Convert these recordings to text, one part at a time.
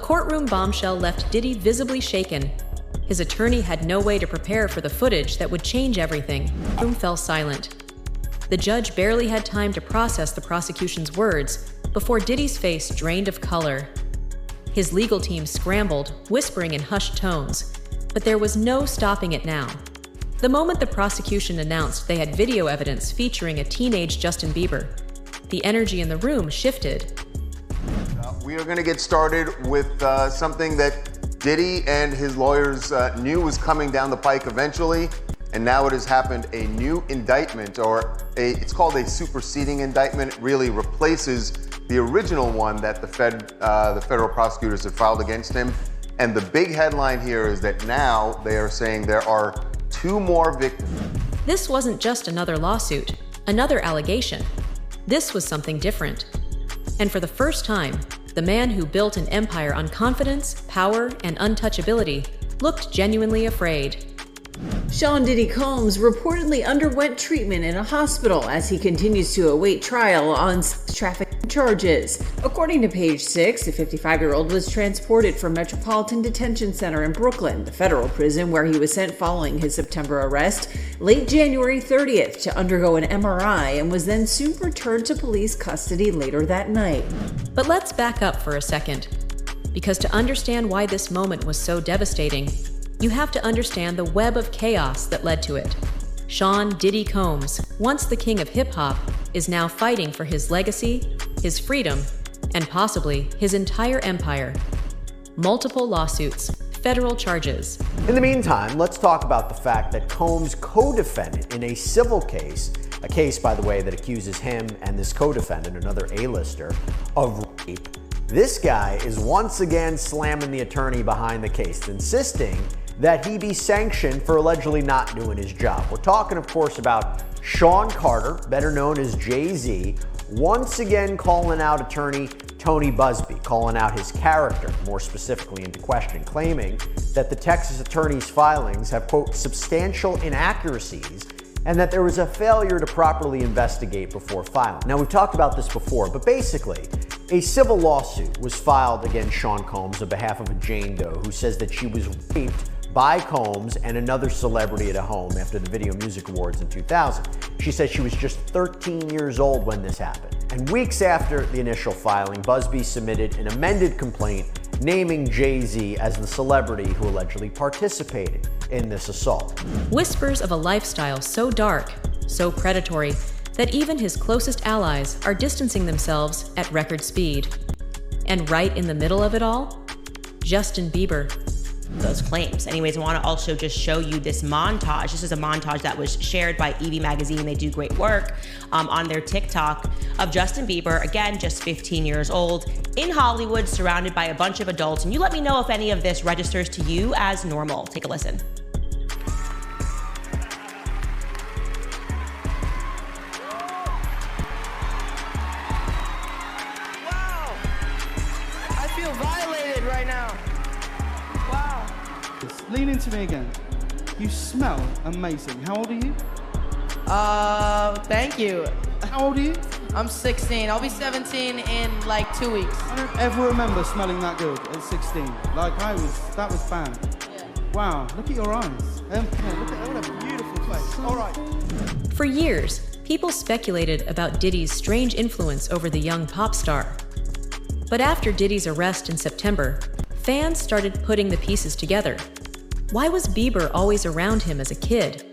courtroom bombshell left Diddy visibly shaken. His attorney had no way to prepare for the footage that would change everything. The room fell silent. The judge barely had time to process the prosecution's words before Diddy's face drained of color. His legal team scrambled, whispering in hushed tones, but there was no stopping it now. The moment the prosecution announced they had video evidence featuring a teenage Justin Bieber, the energy in the room shifted. We are going to get started with something that Diddy and his lawyers knew was coming down the pike eventually, and now it has happened. A new indictment, it's called a superseding indictment. It really replaces the original one that the federal prosecutors had filed against him. And the big headline here is that now they are saying there are 2 more victims. This wasn't just another lawsuit, another allegation. This was something different. And for the first time, the man who built an empire on confidence, power, and untouchability looked genuinely afraid. Sean Diddy Combs reportedly underwent treatment in a hospital as he continues to await trial on trafficking charges. According to Page 6, the 55-year-old was transported from Metropolitan Detention Center in Brooklyn, the federal prison where he was sent following his September arrest, late January 30th to undergo an MRI and was then soon returned to police custody later that night. But let's back up for a second, because to understand why this moment was so devastating, you have to understand the web of chaos that led to it. Sean Diddy Combs, once the king of hip-hop, is now fighting for his legacy, his freedom, and possibly his entire empire. Multiple lawsuits, federal charges. In the meantime, let's talk about the fact that Combs' co-defendant in a civil case, a case, by the way, that accuses him and this co-defendant, another A-lister, of rape. This guy is once again slamming the attorney behind the case, insisting that he be sanctioned for allegedly not doing his job. We're talking, of course, about Sean Carter, better known as Jay-Z, once again calling out attorney Tony Busby, calling out his character, more specifically into question, claiming that the Texas attorney's filings have, quote, substantial inaccuracies and that there was a failure to properly investigate before filing. Now, we've talked about this before, but basically, a civil lawsuit was filed against Sean Combs on behalf of a Jane Doe who says that she was raped by Combs and another celebrity at a home after the Video Music Awards in 2000. She said she was just 13 years old when this happened. And weeks after the initial filing, Busby submitted an amended complaint naming Jay-Z as the celebrity who allegedly participated in this assault. Whispers of a lifestyle so dark, so predatory, that even his closest allies are distancing themselves at record speed. And right in the middle of it all, Justin Bieber. Those claims. Anyways, I want to also just show you this montage. This is a montage that was shared by Evie Magazine. They do great work on their TikTok of Justin Bieber, again, just 15 years old, in Hollywood, surrounded by a bunch of adults. And you let me know if any of this registers to you as normal. Take a listen. Wow! I feel violated right now. Wow. Lean into me again. You smell amazing. How old are you? Thank you. How old are you? I'm 16. I'll be 17 in like 2 weeks. I don't ever remember smelling that good at 16. Like that was bad. Yeah. Wow, look at your eyes. Look at what a beautiful place. All right. For years, people speculated about Diddy's strange influence over the young pop star. But after Diddy's arrest in September, fans started putting the pieces together. Why was Bieber always around him as a kid?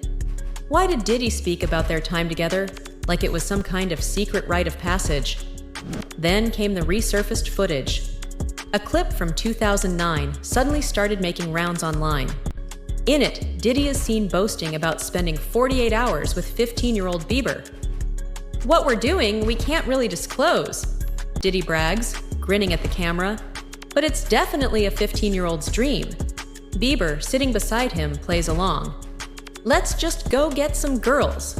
Why did Diddy speak about their time together like it was some kind of secret rite of passage? Then came the resurfaced footage. A clip from 2009 suddenly started making rounds online. In it, Diddy is seen boasting about spending 48 hours with 15-year-old Bieber. "What we're doing, we can't really disclose," Diddy brags, grinning at the camera. But it's definitely a 15-year-old's dream. Bieber, sitting beside him, plays along. "Let's just go get some girls."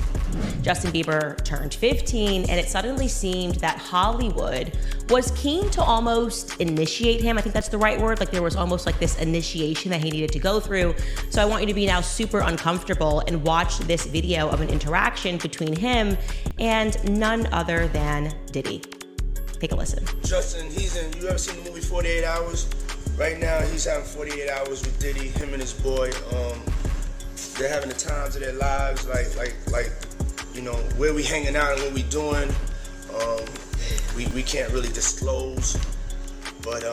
Justin Bieber turned 15, and it suddenly seemed that Hollywood was keen to almost initiate him. I think that's the right word. Like there was almost like this initiation that he needed to go through. So I want you to be now super uncomfortable and watch this video of an interaction between him and none other than Diddy. Take a listen. Justin, you ever seen the movie 48 Hours? Right now, he's having 48 hours with Diddy, him and his boy. They're having the times of their lives, like, you know, where we hanging out and what we doing. We can't really disclose, but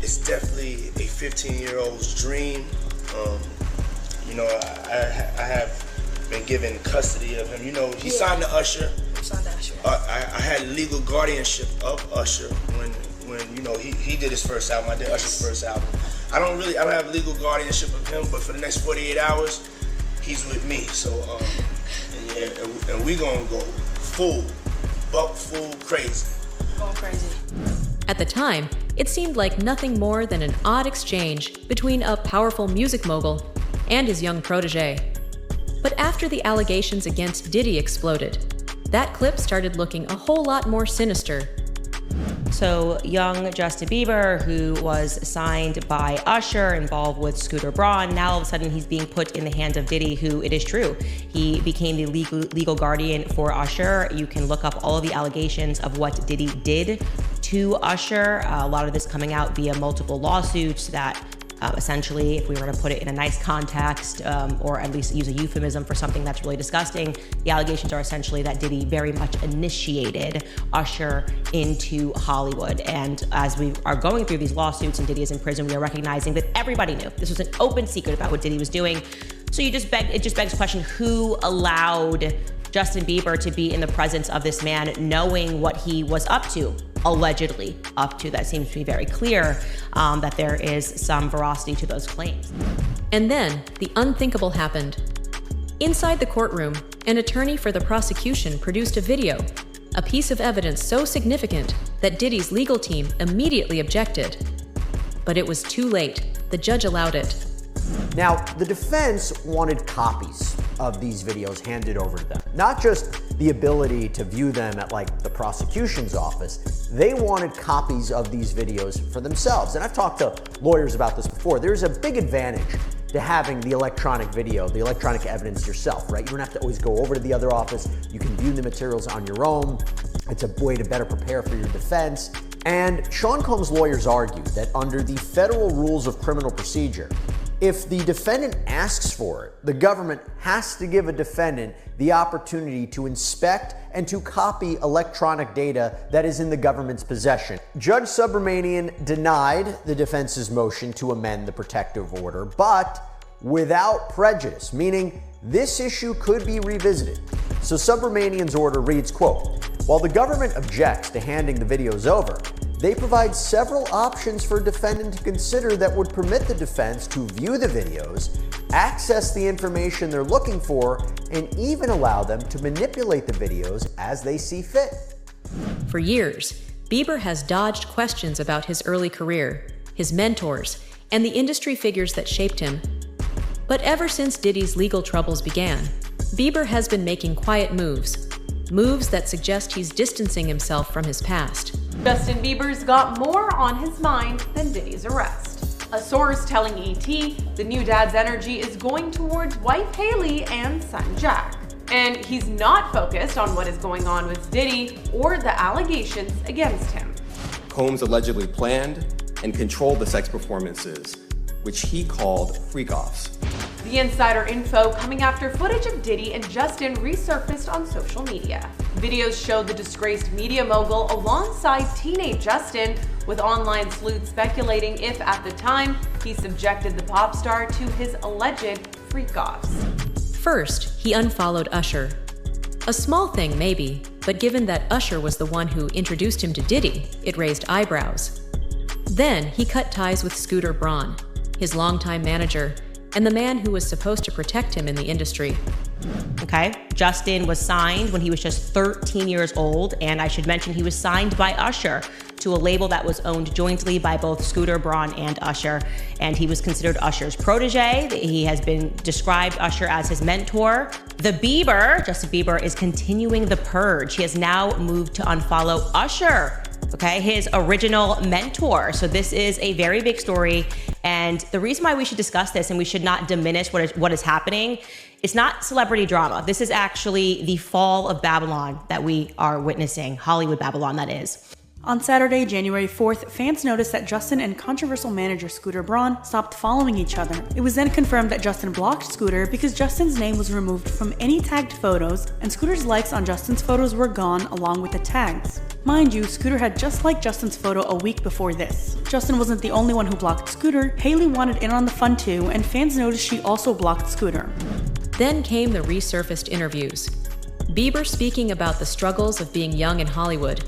it's definitely a 15-year-old's dream. You know, I have been given custody of him. You know, he signed to Usher. I had legal guardianship of Usher when you know he did his first album. I did Usher's first album. I don't have legal guardianship of him, but for the next 48 hours, he's with me. So and we gonna go full crazy. Going crazy. At the time, it seemed like nothing more than an odd exchange between a powerful music mogul and his young protege. But after the allegations against Diddy exploded, that clip started looking a whole lot more sinister. So young Justin Bieber, who was signed by Usher, involved with Scooter Braun, now all of a sudden he's being put in the hands of Diddy, who, it is true, he became the legal guardian for Usher. You can look up all of the allegations of what Diddy did to Usher. A lot of this coming out via multiple lawsuits that essentially, if we were to put it in a nice context, or at least use a euphemism for something that's really disgusting, the allegations are essentially that Diddy very much initiated Usher into Hollywood. And as we are going through these lawsuits and Diddy is in prison, we are recognizing that everybody knew. This was an open secret about what Diddy was doing. So it just begs the question, who allowed Justin Bieber to be in the presence of this man, knowing what he was up to? Allegedly up to. That seems to be very clear, that there is some veracity to those claims. And then the unthinkable happened. Inside the courtroom, an attorney for the prosecution produced a video, a piece of evidence so significant that Diddy's legal team immediately objected. But it was too late. The judge allowed it. Now, the defense wanted copies of these videos handed over to them. Not just the ability to view them at like the prosecution's office, they wanted copies of these videos for themselves. And I've talked to lawyers about this before. There's a big advantage to having the electronic video, the electronic evidence yourself, right? You don't have to always go over to the other office. You can view the materials on your own. It's a way to better prepare for your defense. And Sean Combs' lawyers argued that under the federal rules of criminal procedure, if the defendant asks for it, the government has to give a defendant the opportunity to inspect and to copy electronic data that is in the government's possession. Judge Subramanian denied the defense's motion to amend the protective order, but without prejudice, meaning this issue could be revisited. So Subramanian's order reads, quote, "While the government objects to handing the videos over, they provide several options for a defendant to consider that would permit the defense to view the videos, access the information they're looking for, and even allow them to manipulate the videos as they see fit." For years, Bieber has dodged questions about his early career, his mentors, and the industry figures that shaped him. But ever since Diddy's legal troubles began, Bieber has been making quiet moves that suggest he's distancing himself from his past. Justin Bieber's got more on his mind than Diddy's arrest. A source telling ET the new dad's energy is going towards wife Haley and son Jack. And he's not focused on what is going on with Diddy or the allegations against him. Combs allegedly planned and controlled the sex performances, which he called freak-offs. The insider info coming after footage of Diddy and Justin resurfaced on social media. Videos showed the disgraced media mogul alongside teenage Justin, with online sleuths speculating if, at the time, he subjected the pop star to his alleged freak-offs. First, he unfollowed Usher. A small thing, maybe, but given that Usher was the one who introduced him to Diddy, it raised eyebrows. Then he cut ties with Scooter Braun, his longtime manager, and the man who was supposed to protect him in the industry. Okay, Justin was signed when he was just 13 years old, and I should mention he was signed by Usher to a label that was owned jointly by both Scooter Braun and Usher, and he was considered Usher's protege. He has been described Usher as his mentor. Justin Bieber is continuing the purge. He has now moved to unfollow Usher, okay, his original mentor. So this is a very big story. And the reason why we should discuss this and we should not diminish what is happening, it's not celebrity drama. This is actually the fall of Babylon that we are witnessing, Hollywood Babylon, that is. On Saturday, January 4th, fans noticed that Justin and controversial manager Scooter Braun stopped following each other. It was then confirmed that Justin blocked Scooter because Justin's name was removed from any tagged photos, and Scooter's likes on Justin's photos were gone along with the tags. Mind you, Scooter had just liked Justin's photo a week before this. Justin wasn't the only one who blocked Scooter. Haley wanted in on the fun too, and fans noticed she also blocked Scooter. Then came the resurfaced interviews. Bieber speaking about the struggles of being young in Hollywood,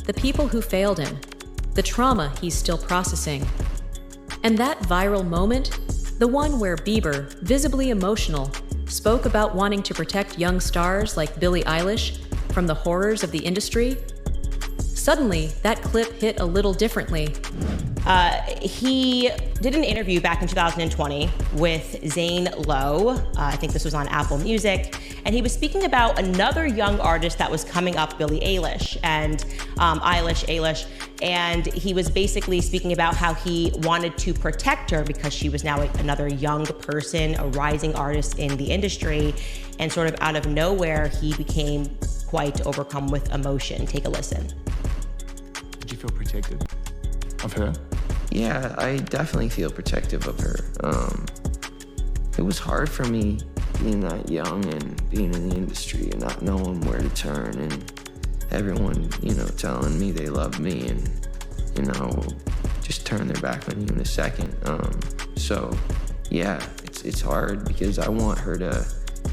the people who failed him, the trauma he's still processing. And that viral moment, the one where Bieber, visibly emotional, spoke about wanting to protect young stars like Billie Eilish from the horrors of the industry. Suddenly, that clip hit a little differently. He did an interview back in 2020 with Zane Lowe. I think this was on Apple Music. And he was speaking about another young artist that was coming up, Billie Eilish, and Eilish. And he was basically speaking about how he wanted to protect her because she was now another young person, a rising artist in the industry. And sort of out of nowhere, he became quite overcome with emotion. Take a listen. Did you feel protected of her? Yeah, I definitely feel protective of her. It was hard for me being that young and being in the industry and not knowing where to turn, and everyone, telling me they love me and, just turn their back on you in a second. So yeah, it's hard because I want her to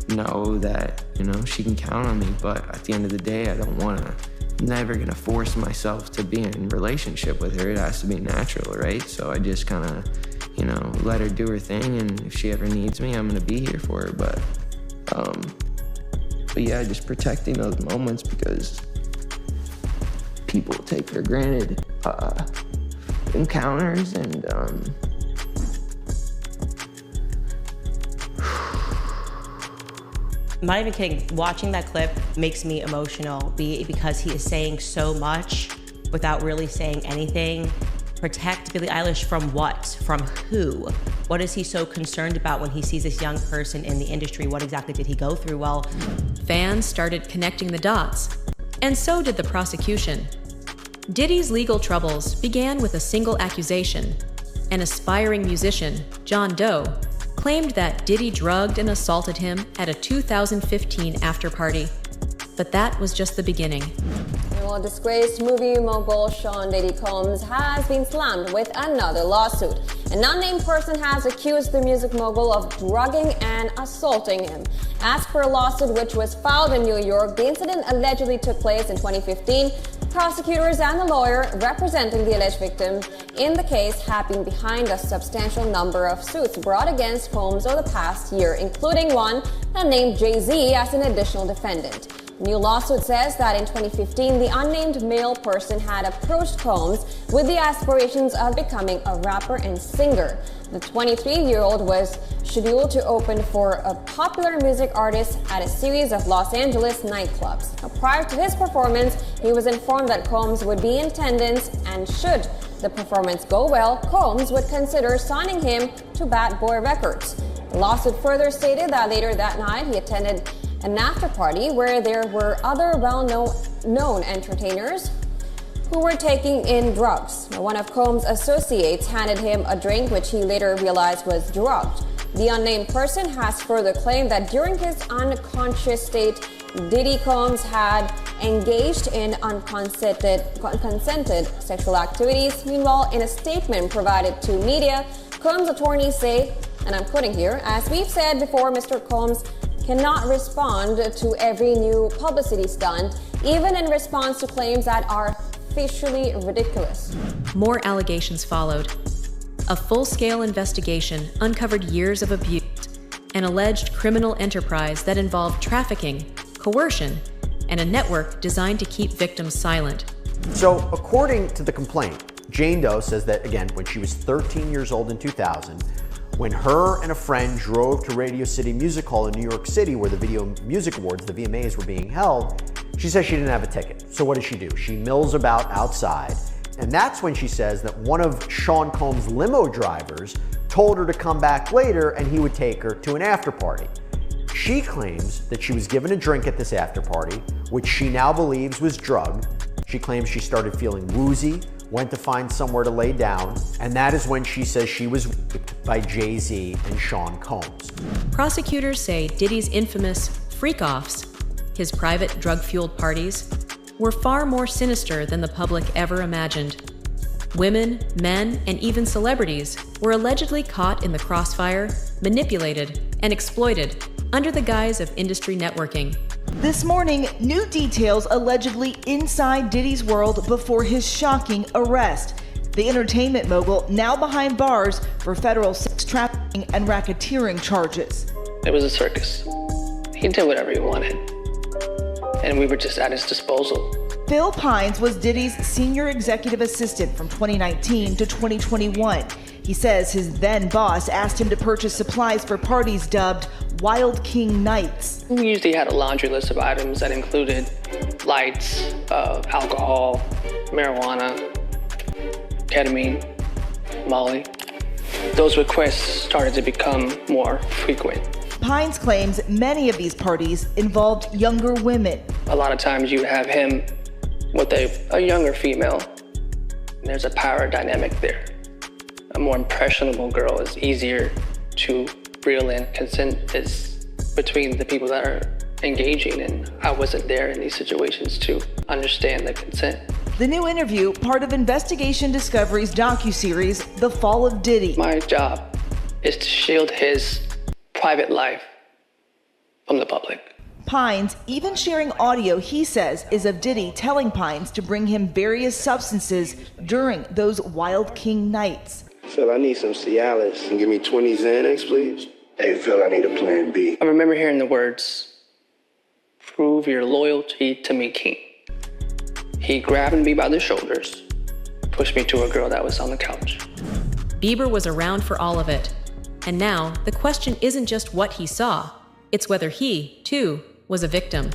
know that, she can count on me, but at the end of the day, I'm never gonna force myself to be in a relationship with her. It has to be natural, right? So I just kind of, let her do her thing, and if she ever needs me, I'm gonna be here for her. But yeah, just protecting those moments because people take for granted encounters, and I'm not even kidding. Watching that clip makes me emotional because he is saying so much without really saying anything. Protect Billie Eilish from what? From who? What is he so concerned about when he sees this young person in the industry? What exactly did he go through? Well, fans started connecting the dots, and so did the prosecution. Diddy's legal troubles began with a single accusation. An aspiring musician, John Doe, claimed that Diddy drugged and assaulted him at a 2015 after-party. But that was just the beginning. Well, disgraced movie mogul Sean Diddy Combs has been slammed with another lawsuit. An unnamed person has accused the music mogul of drugging and assaulting him. As per a lawsuit which was filed in New York, the incident allegedly took place in 2015. Prosecutors and the lawyer representing the alleged victim in the case have been behind a substantial number of suits brought against Combs over the past year, including one that named Jay-Z as an additional defendant. The new lawsuit says that in 2015, the unnamed male person had approached Combs with the aspirations of becoming a rapper and singer. The 23-year-old was scheduled to open for a popular music artist at a series of Los Angeles nightclubs. Now, prior to his performance, he was informed that Combs would be in attendance, and should the performance go well, Combs would consider signing him to Bad Boy Records. The lawsuit further stated that later that night, he attended an after-party where there were other well-known entertainers who were taking in drugs. Now, one of Combs' associates handed him a drink which he later realized was drugged. The unnamed person has further claimed that during his unconscious state, Diddy Combs had engaged in unconsented sexual activities. Meanwhile, in a statement provided to media, Combs' attorneys say, and I'm quoting here, "As we've said before, Mr. Combs cannot respond to every new publicity stunt, even in response to claims that are facially ridiculous." More allegations followed. A full-scale investigation uncovered years of abuse, an alleged criminal enterprise that involved trafficking, coercion, and a network designed to keep victims silent. So, according to the complaint, Jane Doe says that, again, when she was 13 years old in 2000, when her and a friend drove to Radio City Music Hall in New York City, where the Video Music Awards, the VMAs, were being held, she says she didn't have a ticket. So what does she do? She mills about outside. And that's when she says that one of Sean Combs' limo drivers told her to come back later and he would take her to an after party. She claims that she was given a drink at this after party, which she now believes was drugged. She claims she started feeling woozy, went to find somewhere to lay down, and that is when she says she was raped by Jay-Z and Sean Combs. Prosecutors say Diddy's infamous freak-offs, his private drug-fueled parties, were far more sinister than the public ever imagined. Women, men, and even celebrities were allegedly caught in the crossfire, manipulated, and exploited under the guise of industry networking. This morning, new details allegedly inside Diddy's world before his shocking arrest. The entertainment mogul now behind bars for federal sex trafficking and racketeering charges. It was a circus. He did whatever he wanted, and we were just at his disposal. Phil Pines was Diddy's senior executive assistant from 2019 to 2021. He says his then boss asked him to purchase supplies for parties dubbed Wild King Nights. We usually had a laundry list of items that included lights, alcohol, marijuana, ketamine, Molly. Those requests started to become more frequent. Pines claims many of these parties involved younger women. A lot of times you have him with a younger female. There's a power dynamic there. A more impressionable girl is easier to reel in. Consent is between the people that are engaging, and I wasn't there in these situations to understand the consent. The new interview, part of Investigation Discovery's docuseries, The Fall of Diddy. My job is to shield his private life from the public. Pines even sharing audio he says is of Diddy telling Pines to bring him various substances during those Wild King nights. Phil, I need some Cialis. Can you give me 20 Xanax, please? Hey, Phil, I need a plan B. I remember hearing the words, "Prove your loyalty to me, King." He grabbed me by the shoulders, pushed me to a girl that was on the couch. Bieber was around for all of it. And now, the question isn't just what he saw, it's whether he, too, was a victim.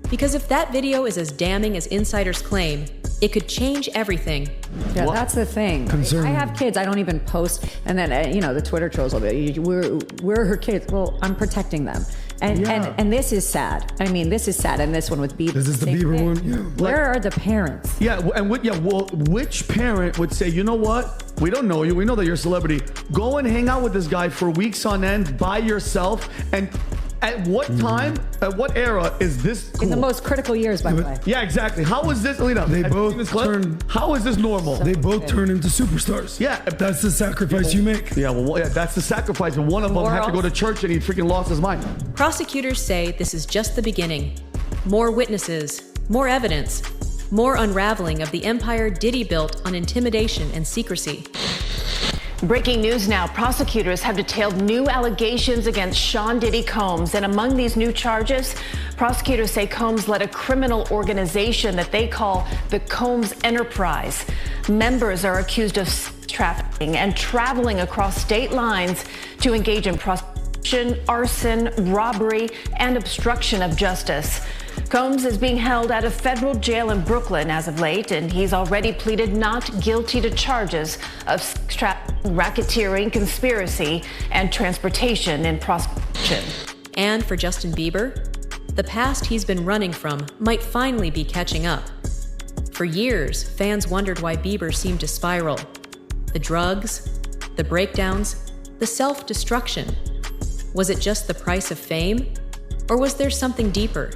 Because if that video is as damning as insiders claim, it could change everything. Yeah, that's the thing. Concerning. I have kids. I don't even post, and then the Twitter trolls will be, "We're her kids." Well, I'm protecting them, and this is sad. I mean, this is sad. And this one with Bieber. This is the Bieber one. Yeah. Where are the parents? Yeah, and which parent would say, you know what? We don't know you. We know that you're a celebrity. Go and hang out with this guy for weeks on end by yourself. And at what time, at what era is this cool? In the most critical years, by the way. Yeah, exactly. How is this, Lena? They both turn. How is this normal? They both turn into superstars. Yeah, that's the sacrifice you make. Yeah, well, yeah, that's the sacrifice. But one of them had to go to church and he freaking lost his mind. Prosecutors say this is just the beginning. More witnesses, more evidence, more unraveling of the empire Diddy built on intimidation and secrecy. Breaking news now. Prosecutors have detailed new allegations against Sean Diddy Combs. And among these new charges, prosecutors say Combs led a criminal organization that they call the Combs Enterprise. Members are accused of trafficking and traveling across state lines to engage in prostitution, arson, robbery, and obstruction of justice. Combs is being held at a federal jail in Brooklyn as of late, and he's already pleaded not guilty to charges of racketeering, conspiracy, and transportation in prostitution. And for Justin Bieber, the past he's been running from might finally be catching up. For years, fans wondered why Bieber seemed to spiral. The drugs, the breakdowns, the self-destruction. Was it just the price of fame? Or was there something deeper?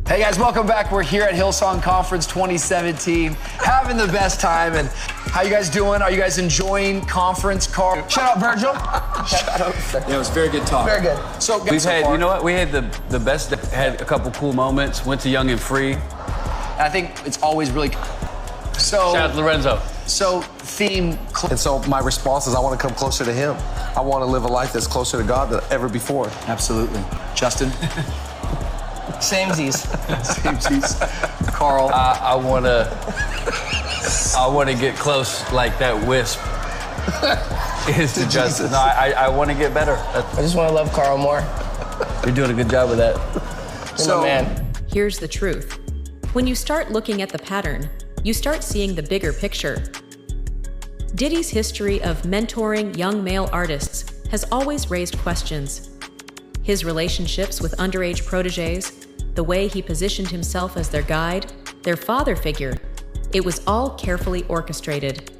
Hey guys, welcome back. We're here at Hillsong Conference 2017, having the best time. And how you guys doing? Are you guys enjoying conference? Carl, shut up, Virgil. Shut up. Yeah, it was very good talk. Very good. So we've had, you know what? We had the best. Had a couple cool moments. Went to Young and Free. And I think it's always really. So shout out to Lorenzo. So theme. And so my response is, I want to come closer to him. I want to live a life that's closer to God than ever before. Absolutely, Justin. Samesies. Samesies. Carl. I want to get close like that wisp is to Justin. No, I want to get better. I just want to love Carl more. You're doing a good job with that. So, man. Here's the truth. When you start looking at the pattern, you start seeing the bigger picture. Diddy's history of mentoring young male artists has always raised questions. His relationships with underage proteges, the way he positioned himself as their guide, their father figure, it was all carefully orchestrated.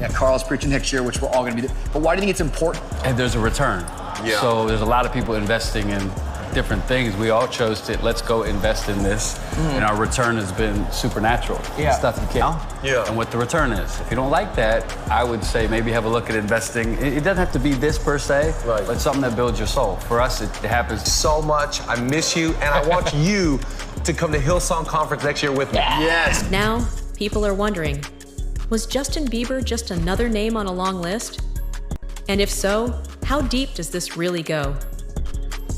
Yeah, Carl's preaching next year, which we're all going to be. But why do you think it's important? And there's a return. Yeah. So there's a lot of people investing in different things. We all chose to, let's go invest in this. And our return has been supernatural. Yeah. Stuff you can't. Yeah. And what the return is. If you don't like that, I would say maybe have a look at investing. It doesn't have to be this per se, but something that builds your soul. For us, it happens So much. I miss you, and I want you to come to Hillsong Conference next year with me. Yes. Now, people are wondering, was Justin Bieber just another name on a long list? And if so, how deep does this really go?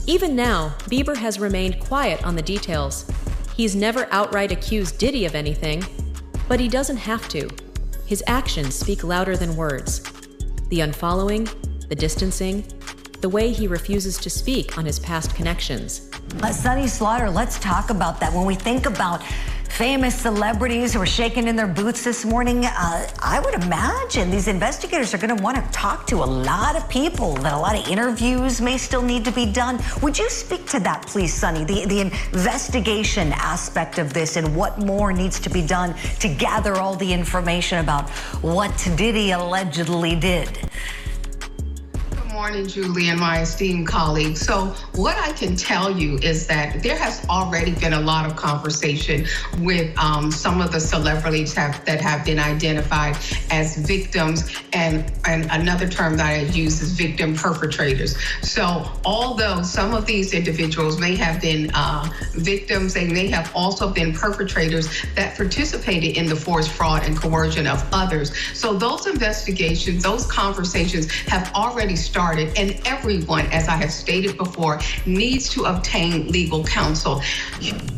Even now, Bieber has remained quiet on the details. He's never outright accused Diddy of anything, but he doesn't have to. His actions speak louder than words. The unfollowing, the distancing, the way he refuses to speak on his past connections. Sonny Slaughter, let's talk about that. When we think about famous celebrities who are shaking in their boots this morning, I would imagine these investigators are going to want to talk to a lot of people, that a lot of interviews may still need to be done. Would you speak to that, please, Sonny, the investigation aspect of this and what more needs to be done to gather all the information about what Diddy allegedly did? Good morning, Julie and my esteemed colleagues. So what I can tell you is that there has already been a lot of conversation with some of the celebrities that have been identified as victims, and another term that I use is victim perpetrators. So although some of these individuals may have been victims, they may have also been perpetrators that participated in the forced fraud and coercion of others. So those investigations, those conversations have already started, and everyone, as I have stated before, needs to obtain legal counsel.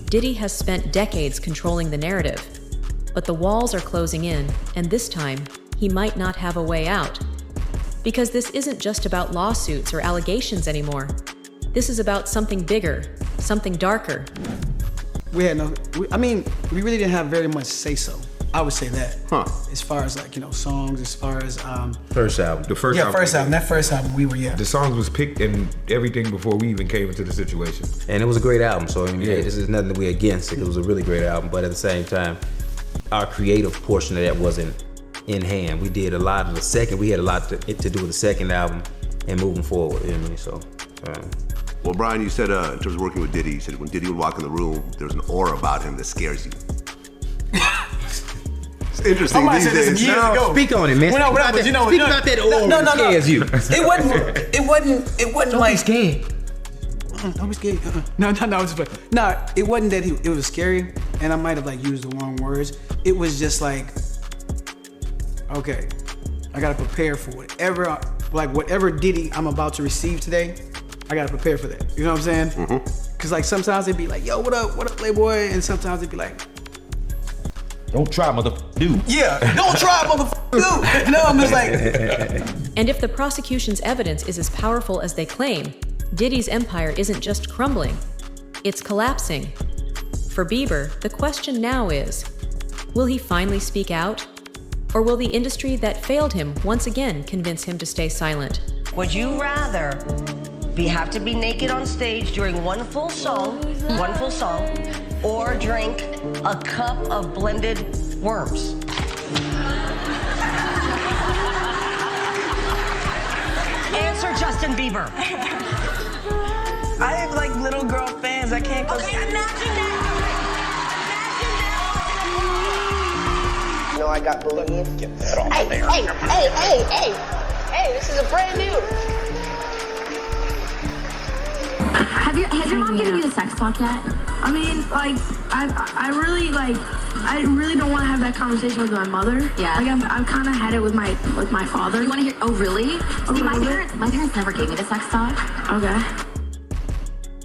Diddy has spent decades controlling the narrative, but the walls are closing in, and this time, he might not have a way out. Because this isn't just about lawsuits or allegations anymore. This is about something bigger, something darker. We really didn't have very much say-so. I would say that. As far as songs, as far as first album. The first album. First album. That first album we were The songs was picked and everything before we even came into the situation. And it was a great album, so this is nothing that we're against. It was a really great album, but at the same time, our creative portion of that wasn't in hand. We did a lot of the second. We had a lot to do with the second album and moving forward. You know what I mean? So. Well, Brian, you said in terms of working with Diddy, you said when Diddy would walk in the room, there's an aura about him that scares you. It's interesting these days. Speak on it, man. Speak about that aura that scares you. It wasn't like scared. Don't be scared. No, it wasn't that it was scary, and I might have used the wrong words. It was just like, okay, I gotta prepare for whatever Diddy I'm about to receive today. I gotta prepare for that. You know what I'm saying? Cause sometimes they'd be like, yo, what up, Playboy? And sometimes they'd be like, don't try, motherfucker, dude. Yeah, don't try, motherfucker, dude. No, I'm just like. And if the prosecution's evidence is as powerful as they claim, Diddy's empire isn't just crumbling, it's collapsing. For Bieber, the question now is, will he finally speak out? Or will the industry that failed him once again convince him to stay silent? Would you rather have to be naked on stage during one full song, or drink a cup of blended worms? Answer, Justin Bieber. I have little girl fans. I can't go. Okay, imagine that. I got balloons. Get that off there. Hey, this is a brand new. Has your mom given you the sex talk yet? I mean, I really don't want to have that conversation with my mother. Yeah. I've kind of had it with my father. You want to hear? Oh, really? See, my parents never gave me the sex talk. Okay.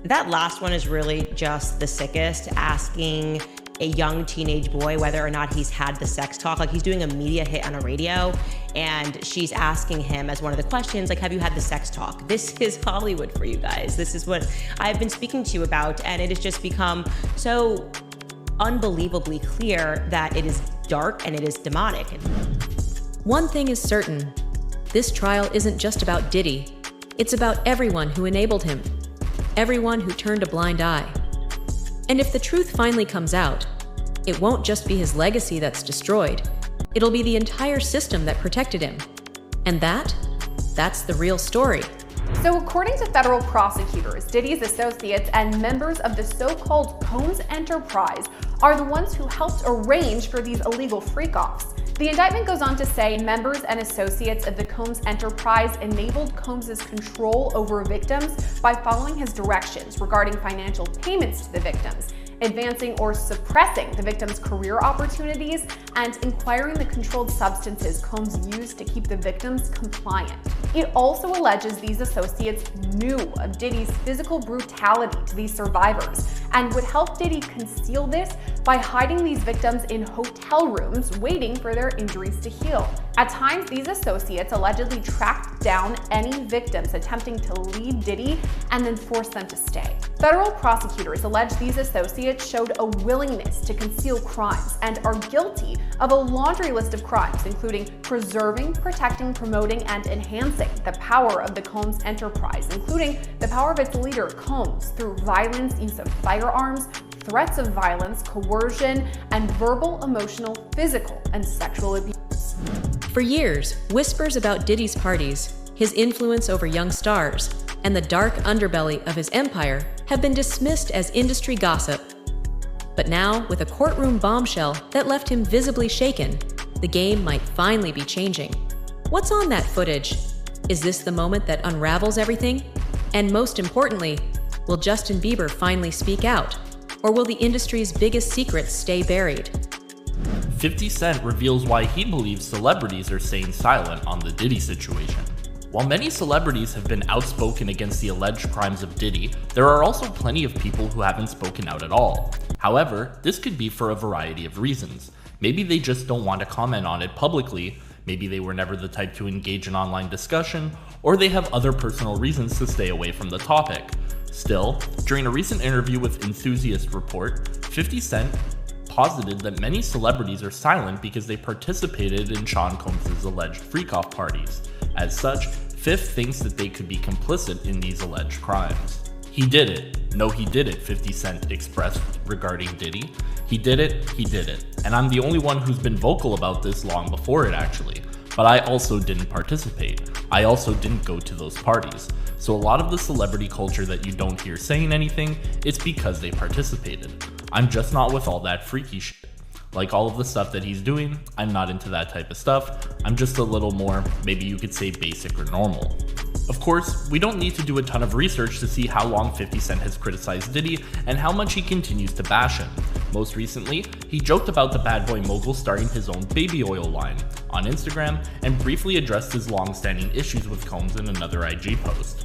That last one is really just the sickest, asking a young teenage boy whether or not he's had the sex talk. He's doing a media hit on a radio, and she's asking him as one of the questions, have you had the sex talk? This is Hollywood for you guys. This is what I've been speaking to you about, and it has just become so unbelievably clear that it is dark and it is demonic. One thing is certain, this trial isn't just about Diddy. It's about everyone who enabled him, everyone who turned a blind eye. And if the truth finally comes out, it won't just be his legacy that's destroyed. It'll be the entire system that protected him. And that's the real story. So according to federal prosecutors, Diddy's associates and members of the so-called Combs enterprise are the ones who helped arrange for these illegal freak-offs. The indictment goes on to say members and associates of the Combs enterprise enabled Combs' control over victims by following his directions regarding financial payments to the victims, advancing or suppressing the victim's career opportunities, and acquiring the controlled substances Combs used to keep the victims compliant. It also alleges these associates knew of Diddy's physical brutality to these survivors and would help Diddy conceal this by hiding these victims in hotel rooms waiting for their injuries to heal. At times, these associates allegedly tracked down any victims attempting to leave Diddy and then forced them to stay. Federal prosecutors allege these associates showed a willingness to conceal crimes and are guilty of a laundry list of crimes, including preserving, protecting, promoting, and enhancing the power of the Combs enterprise, including the power of its leader, Combs, through violence, use of firearms, threats of violence, coercion, and verbal, emotional, physical, and sexual abuse. For years, whispers about Diddy's parties, his influence over young stars, and the dark underbelly of his empire have been dismissed as industry gossip. But now, with a courtroom bombshell that left him visibly shaken, the game might finally be changing. What's on that footage? Is this the moment that unravels everything? And most importantly, will Justin Bieber finally speak out? Or will the industry's biggest secrets stay buried? 50 Cent reveals why he believes celebrities are staying silent on the Diddy situation. While many celebrities have been outspoken against the alleged crimes of Diddy, there are also plenty of people who haven't spoken out at all. However, this could be for a variety of reasons. Maybe they just don't want to comment on it publicly, maybe they were never the type to engage in online discussion, or they have other personal reasons to stay away from the topic. Still, during a recent interview with Enthusiast Report, 50 Cent posited that many celebrities are silent because they participated in Sean Combs' alleged freak-off parties. As such, Fifth thinks that they could be complicit in these alleged crimes. He did it. No, he did it, 50 Cent expressed regarding Diddy. He did it. And I'm the only one who's been vocal about this long before it actually. But I also didn't participate. I also didn't go to those parties. So a lot of the celebrity culture that you don't hear saying anything, it's because they participated. I'm just not with all that freaky shit. Like all of the stuff that he's doing, I'm not into that type of stuff. I'm just a little more, maybe you could say basic or normal. Of course, we don't need to do a ton of research to see how long 50 Cent has criticized Diddy and how much he continues to bash him. Most recently, he joked about the bad boy mogul starting his own baby oil line on Instagram and briefly addressed his long-standing issues with Combs in another IG post.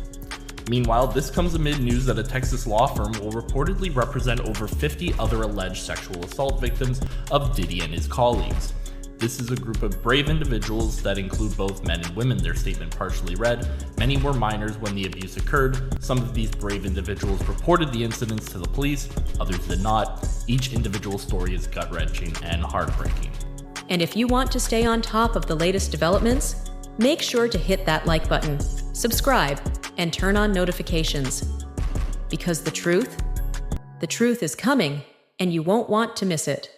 Meanwhile, this comes amid news that a Texas law firm will reportedly represent over 50 other alleged sexual assault victims of Diddy and his colleagues. This is a group of brave individuals that include both men and women, their statement partially read. Many were minors when the abuse occurred. Some of these brave individuals reported the incidents to the police, others did not. Each individual story is gut-wrenching and heartbreaking. And if you want to stay on top of the latest developments, make sure to hit that like button, subscribe, and turn on notifications. Because the truth is coming, and you won't want to miss it.